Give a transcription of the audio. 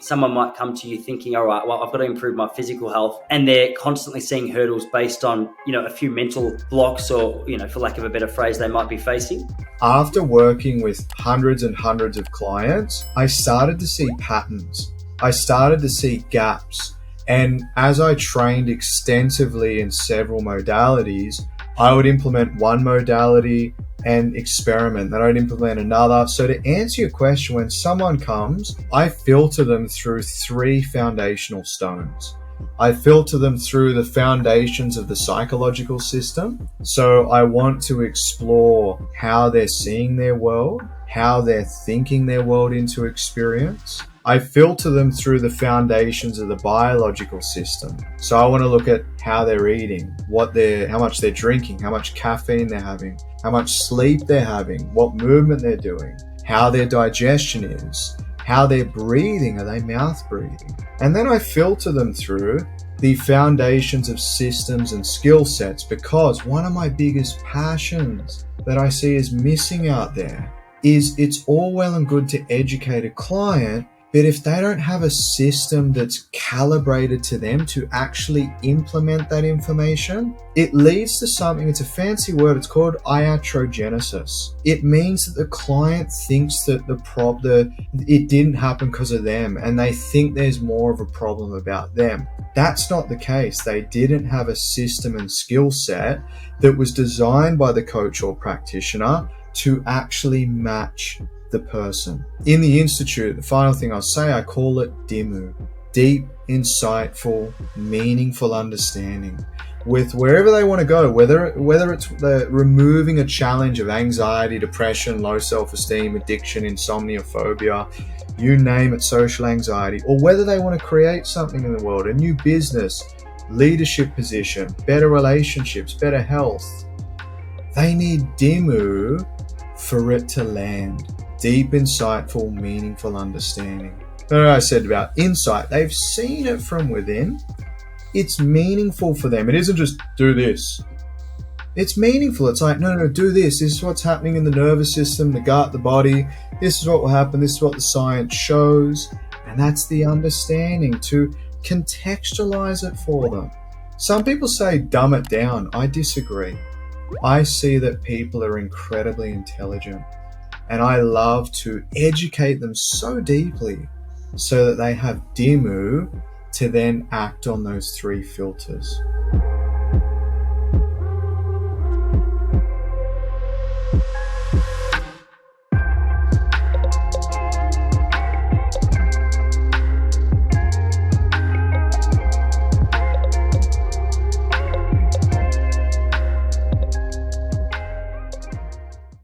someone might come to you thinking, all right, well, I've got to improve my physical health, and they're constantly seeing hurdles based on, a few mental blocks or, for lack of a better phrase, they might be facing? After working with hundreds and hundreds of clients, I started to see patterns. I started to see gaps. And as I trained extensively in several modalities, I would implement one modality and experiment, then I'd implement another. So to answer your question, when someone comes, I filter them through 3 foundational stones. I filter them through the foundations of the psychological system. So I want to explore how they're seeing their world, how they're thinking their world into experience. I filter them through the foundations of the biological system. So I want to look at how they're eating, how much they're drinking, how much caffeine they're having, how much sleep they're having, what movement they're doing, how their digestion is, how they're breathing, are they mouth breathing? And then I filter them through the foundations of systems and skill sets, because one of my biggest passions that I see is missing out there is it's all well and good to educate a client, but if they don't have a system that's calibrated to them to actually implement that information, it leads to something, it's a fancy word, it's called iatrogenesis. It means that the client thinks that it didn't happen because of them, and they think there's more of a problem about them. That's not the case. They didn't have a system and skill set that was designed by the coach or practitioner to actually match the person. In the Institute, the final thing I'll say, I call it DIMU, deep, insightful, meaningful understanding. With wherever they want to go, whether it's removing a challenge of anxiety, depression, low self-esteem, addiction, insomnia, phobia, you name it, social anxiety, or whether they want to create something in the world, a new business, leadership position, better relationships, better health. They need DIMU for it to land. Deep, insightful, meaningful understanding. What I said about insight, they've seen it from within. It's meaningful for them. It isn't just do this. It's meaningful. It's like, no, do this. This is what's happening in the nervous system, the gut, the body. This is what will happen. This is what the science shows. And that's the understanding, to contextualize it for them. Some people say dumb it down. I disagree. I see that people are incredibly intelligent, and I love to educate them so deeply so that they have DIMU to then act on those 3 filters.